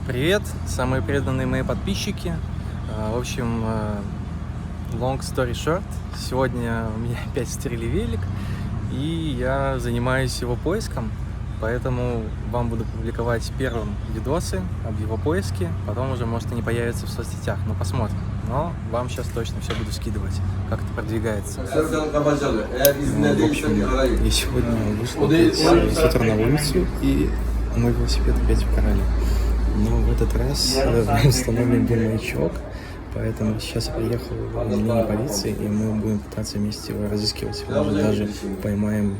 Привет, самые преданные мои подписчики. В общем, long story short, сегодня у меня опять стерили велик, и я занимаюсь его поиском, поэтому вам буду публиковать первым видосы об его поиске, потом уже, может, они появятся в соцсетях, ну посмотрим. Но вам сейчас точно все буду скидывать, как это продвигается. В общем, я сегодня вышел опять с утра на улицу, и мой велосипед опять в корале. Но в этот раз установлен был маячок, поэтому сейчас я приехал в отделение полиции, и мы будем пытаться вместе его разыскивать. Может, даже поймаем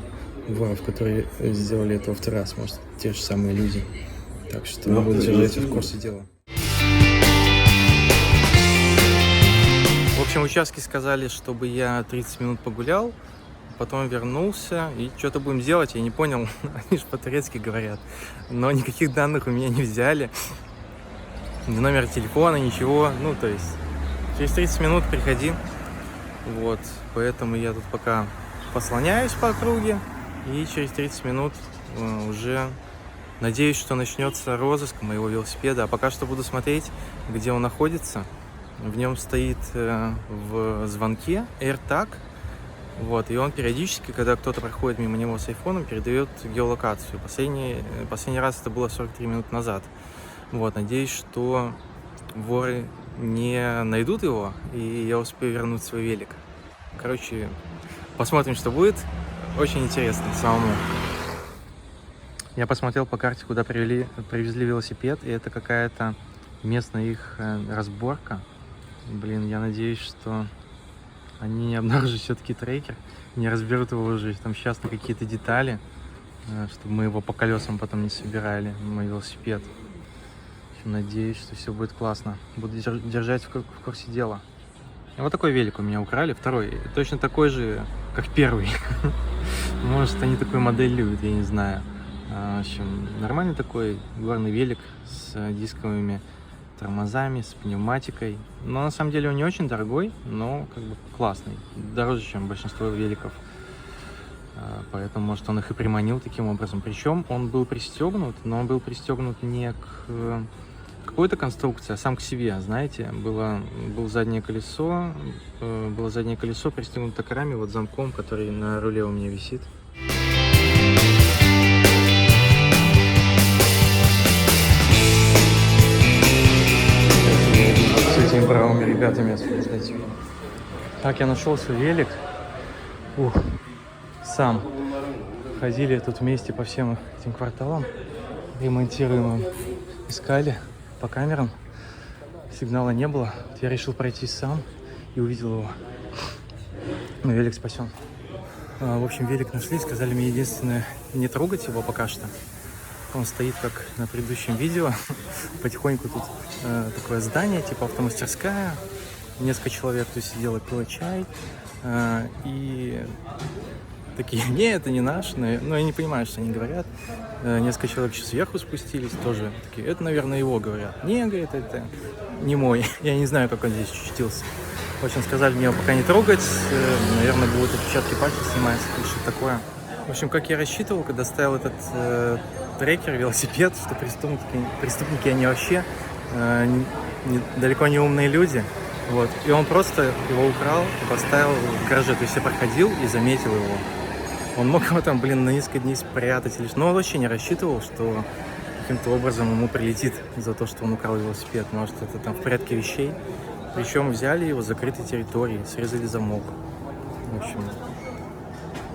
воров, которые сделали это во второй раз, может, те же самые люди. Так что буду держать в курсе дела. В общем, участки сказали, чтобы я 30 минут погулял, потом вернулся, и что-то будем делать, я не понял, они же по-турецки говорят, но никаких данных у меня не взяли, ни номер телефона, ничего, ну, то есть, через 30 минут приходи, вот, поэтому я тут пока послоняюсь по округе, и через 30 минут уже надеюсь, что начнется розыск моего велосипеда, а пока что буду смотреть, где он находится, в нем стоит в звонке AirTag. Вот, и он периодически, когда кто-то проходит мимо него с айфоном, передает геолокацию. Последний раз это было 43 минуты назад. Вот, надеюсь, что воры не найдут его, и я успею вернуть свой велик. Короче, посмотрим, что будет. Очень интересно самому. Я посмотрел по карте, куда привезли велосипед, и это какая-то местная их разборка. Блин, я надеюсь, что они не обнаружат все-таки трекер, не разберут его уже там сейчас на какие-то детали, чтобы мы его по колесам потом не собирали, мой велосипед. В общем, надеюсь, что все будет классно. Буду держать в курсе дела. И вот такой велик у меня украли, второй, точно такой же, как первый. Может, они такую модель любят, я не знаю. В общем, нормальный такой горный велик с дисковыми тормозами, с пневматикой. Но на самом деле он не очень дорогой, но как бы классный. Дороже, чем большинство великов. Поэтому, может, он их и приманил таким образом. Причем он был пристегнут, но он был пристегнут не к какой-то конструкции, а сам к себе. Знаете, было заднее колесо пристегнуто крами, вот замком, который на руле у меня висит. Этими бравыми ребятами освобождать. Так, я нашел свой велик. Сам. Ходили тут вместе по всем этим кварталам, ремонтируемым. Искали по камерам. Сигнала не было. Я решил пройти сам и увидел его. Но велик спасен. В общем, велик нашли. Сказали мне единственное, не трогать его пока что. Он стоит как на предыдущем видео. Потихоньку тут такое здание, типа автомастерская. Несколько человек тут сидело, пило чай. И такие, не, это не наш. Но я не понимаю, что они говорят. Несколько человек еще сверху спустились, тоже такие, это, наверное, его говорят. Не, говорит, это не мой. Я не знаю, как он здесь очутился. В общем, сказали мне его пока не трогать. Наверное, будут отпечатки пальцев сниматься или что-то такое. В общем, как я рассчитывал, когда ставил этот трекер, велосипед, что преступники они вообще далеко не умные люди. Вот. И он просто его украл и поставил в гараже. То есть я проходил и заметил его. Он мог его там, на несколько дней спрятать. Но он вообще не рассчитывал, что каким-то образом ему прилетит за то, что он украл велосипед. Может, это там в порядке вещей. Причем взяли его в закрытой территории, срезали замок. В общем...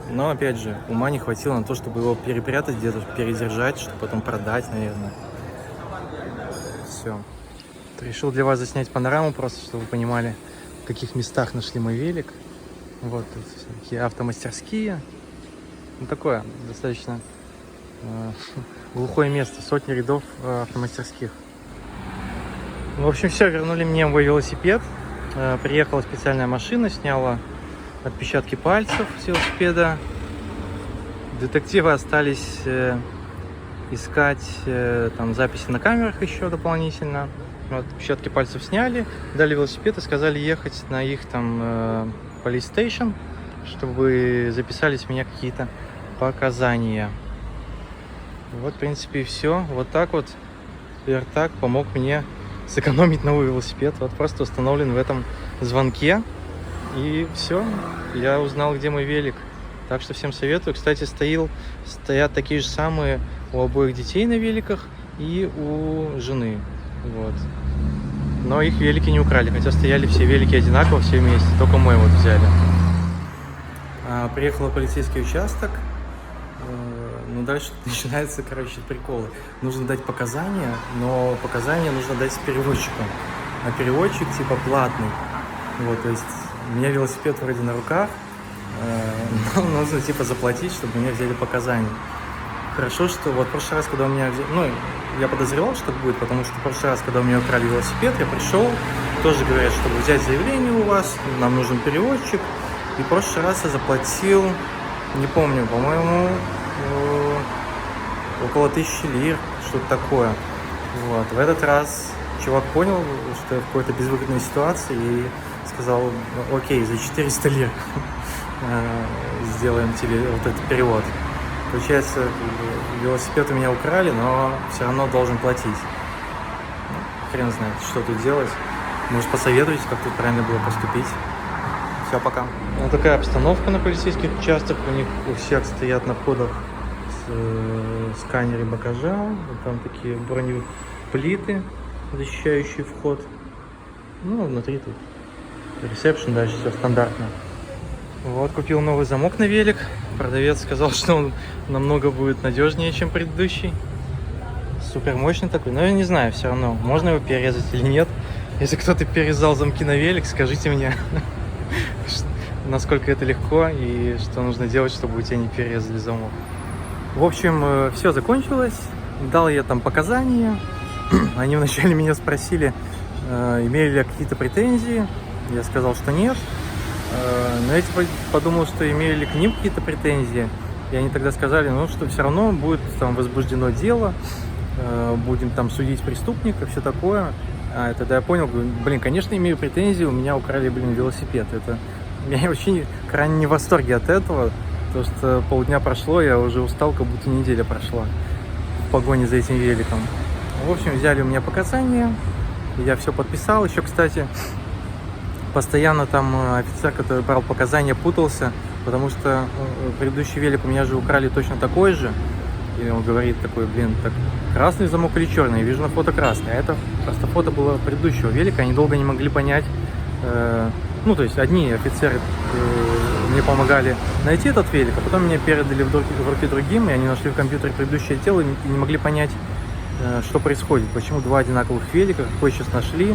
Но, опять же, ума не хватило на то, чтобы его перепрятать где-то, передержать, чтобы потом продать, наверное. Все. Решил для вас заснять панораму, просто чтобы вы понимали, в каких местах нашли мой велик. Вот тут такие автомастерские. Ну, такое достаточно глухое место, сотни рядов автомастерских. В общем, все, вернули мне мой велосипед. Приехала специальная машина, сняла отпечатки пальцев с велосипеда. Детективы остались искать там записи на камерах еще дополнительно. Вот, отпечатки пальцев сняли, дали велосипед и сказали ехать на их там police station, чтобы записали с меня какие-то показания. Вот, в принципе, и все. Вот так вот. AirTag помог мне сэкономить новый велосипед. Вот просто установлен в этом звонке. И все, я узнал, где мой велик. Так что всем советую. Кстати, стоят такие же самые у обоих детей на великах и у жены. Вот. Но их велики не украли, хотя стояли все велики одинаково, все вместе. Только мой вот взяли. Приехал полицейский участок. Ну, дальше начинаются, короче, приколы. Нужно дать показания, но показания нужно дать с переводчиком. А переводчик типа платный. Вот, то есть у меня велосипед вроде на руках, но нужно типа заплатить, чтобы мне взяли показания. Хорошо, что вот в прошлый раз, когда у меня... Ну, я подозревал, что так будет, потому что в прошлый раз, когда у меня украли велосипед, я пришел, тоже говорят, чтобы взять заявление у вас, нам нужен переводчик. И в прошлый раз я заплатил, не помню, по-моему, около 1000 лир, что-то такое. Вот. В этот раз чувак понял, что я в какой-то безвыходной ситуации и сказал: окей, за 400 лир сделаем тебе вот этот перевод. Получается, велосипед у меня украли, но все равно должен платить. Хрен знает, что тут делать. Может, посоветуйте, как тут правильно было поступить. Все, пока. Вот такая обстановка на полицейских участках. У них у всех стоят на входах сканеры багажа. Там такие бронеплиты, защищающие вход. Ну, внутри тут ресепшн, дальше все стандартно. Вот, купил новый замок на велик. Продавец сказал, что он намного будет надежнее, чем предыдущий. Супер мощный такой. Но я не знаю, все равно, можно его перерезать или нет. Если кто-то перерезал замки на велик, скажите мне, насколько это легко и что нужно делать, чтобы у тебя не перерезали замок. В общем, все закончилось. Дал я там показания. Они вначале меня спросили, имели ли я какие-то претензии. Я сказал, что нет. Но я типа подумал, что имели ли к ним какие-то претензии. И они тогда сказали, ну, что все равно будет там возбуждено дело, будем там судить преступника, все такое. А тогда я понял, блин, конечно, имею претензии, у меня украли, велосипед. Я вообще крайне не в восторге от этого, потому что полдня прошло, я уже устал, как будто неделя прошла в погоне за этим великом. В общем, взяли у меня показания, я все подписал. Еще, кстати, постоянно там офицер, который брал показания, путался, потому что предыдущий велик у меня же украли точно такой же. И он говорит такой, блин, так красный замок или черный? Я вижу на фото красный. А это просто фото было предыдущего велика, они долго не могли понять. Ну, то есть одни офицеры мне помогали найти этот велик, а потом меня передали в руки другим, и они нашли в компьютере предыдущее тело и не могли понять, что происходит, почему два одинаковых велика, какой сейчас нашли,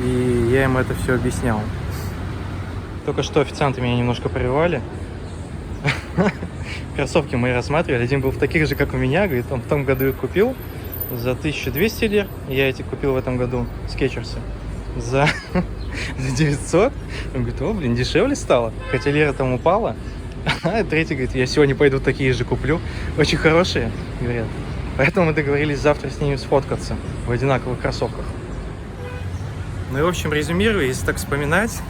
и я им это все объяснял. Только что официанты меня немножко прервали. Кроссовки мои рассматривали. Один был в таких же, как у меня. Говорит, он в том году их купил за 1200 лир. Я эти купил в этом году, скетчерсы, за 900. Он говорит, о, блин, дешевле стало. Хотя лира там упала. А третий говорит, я сегодня пойду такие же куплю. Очень хорошие, говорят. Поэтому мы договорились завтра с ними сфоткаться в одинаковых кроссовках. Ну и, в общем, резюмируя, если так вспоминать,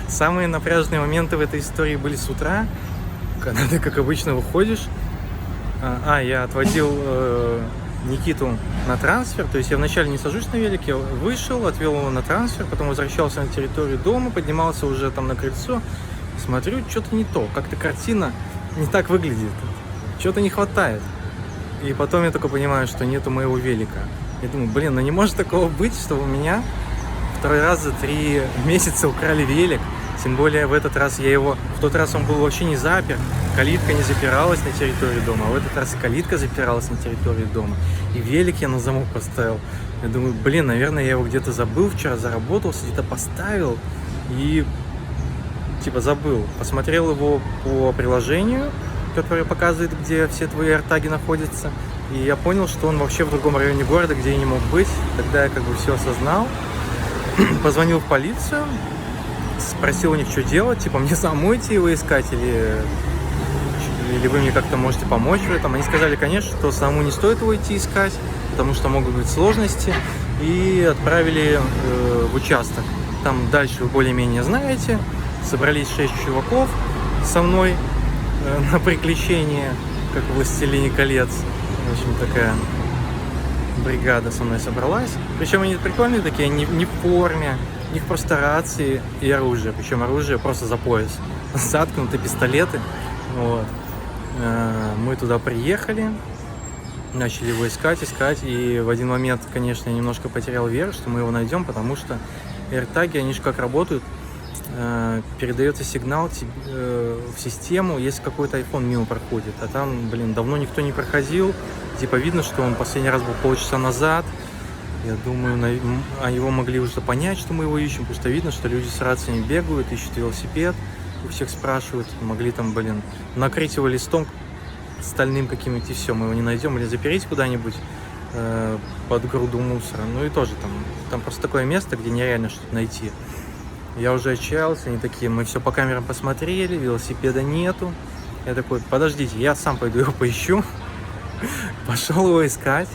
самые напряженные моменты в этой истории были с утра, когда ты, как обычно, выходишь. Я отводил Никиту на трансфер, то есть я вначале не сажусь на велик, я вышел, отвел его на трансфер, потом возвращался на территорию дома, поднимался уже там на крыльцо, смотрю, что-то не то, как-то картина не так выглядит, что-то не хватает. И потом я только понимаю, что нету моего велика. Я думаю, блин, ну не может такого быть, что у меня второй раз за 3 месяца украли велик. Тем более в этот раз в тот раз он был вообще не заперт, калитка не запиралась на территории дома, а в этот раз калитка запиралась на территории дома. И велик я на замок поставил. Я думаю, блин, наверное, я его где-то забыл вчера, заработался, где-то поставил и типа забыл. Посмотрел его по приложению, которое показывает, где все твои AirTag находятся. И я понял, что он вообще в другом районе города, где я не мог быть. Тогда я как бы все осознал. Позвонил в полицию, спросил у них, что делать. Типа, мне самому идти его искать или вы мне как-то можете помочь в этом. Они сказали, конечно, что самому не стоит его идти искать, потому что могут быть сложности. И отправили в участок. Там дальше вы более-менее знаете. Собрались 6 чуваков со мной на приключение, как в «Властелине колец». В общем, такая бригада со мной собралась. Причем они прикольные такие, не в форме, у них просто рации и оружие. Причем оружие просто за пояс. Заткнуты пистолеты. Вот. Мы туда приехали, начали его искать. И в один момент, конечно, я немножко потерял веру, что мы его найдем, потому что AirTag, они же как работают, передается сигнал в систему, если какой-то iPhone мимо проходит. А там, давно никто не проходил. Типа видно, что он последний раз был полчаса назад. Я думаю, его могли уже понять, что мы его ищем, потому что видно, что люди с рациями бегают, ищут велосипед, у всех спрашивают. Могли там, накрыть его листом стальным каким-нибудь, и все, мы его не найдем, или запереть куда-нибудь под груду мусора. Ну и тоже там просто такое место, где нереально что-то найти. Я уже отчаялся, они такие, мы все по камерам посмотрели, велосипеда нету. Я такой, подождите, я сам пойду его поищу. Пошел его искать.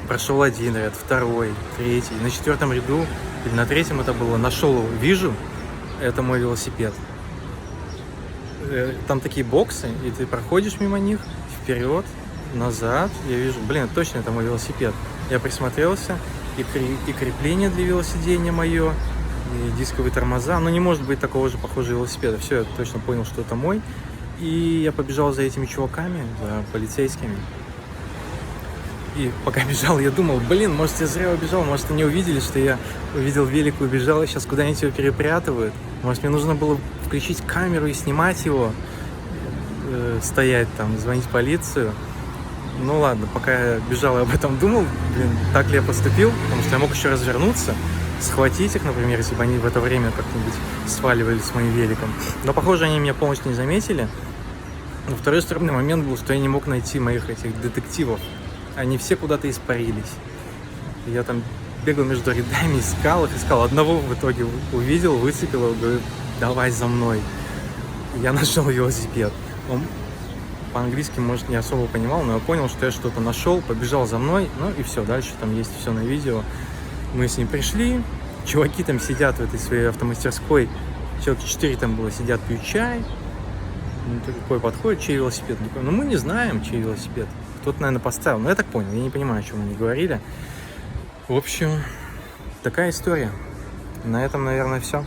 Прошел один ряд, второй, третий. На 4-м ряду, или на 3-м это было, нашел его, вижу, это мой велосипед. Там такие боксы, и ты проходишь мимо них, вперед, назад. Я вижу, точно это мой велосипед. Я присмотрелся, и крепление для велосидения мое, и дисковые тормоза. Но не может быть такого же похожего велосипеда. Все, я точно понял, что это мой. И я побежал за этими чуваками, за полицейскими. И пока бежал, я думал, может, я зря убежал, может, они увидели, что я увидел велик и убежал, и сейчас куда-нибудь его перепрятывают. Может, мне нужно было включить камеру и снимать его, стоять там, звонить в полицию. Ну ладно, пока я бежал и об этом думал, так ли я поступил, потому что я мог еще развернуться, схватить их, например, если бы они в это время как-нибудь сваливали с моим великом. Но, похоже, они меня полностью не заметили. Но второй странный момент был, что я не мог найти моих этих детективов. Они все куда-то испарились. Я там бегал между рядами, искал их. Одного в итоге увидел, выцепил его, говорю, давай за мной. Я нашел велосипед. Он по-английски, может, не особо понимал, но я понял, что я что-то нашел, побежал за мной. Ну и все, дальше там есть все на видео. Мы с ним пришли, чуваки там сидят в этой своей автомастерской. Человек 4 там было, сидят, пьют чай. Такой подходит, чей велосипед? Мы не знаем, чей велосипед. Кто-то, наверное, поставил. Но я так понял, я не понимаю, о чем они говорили. В общем, такая история. На этом, наверное, все.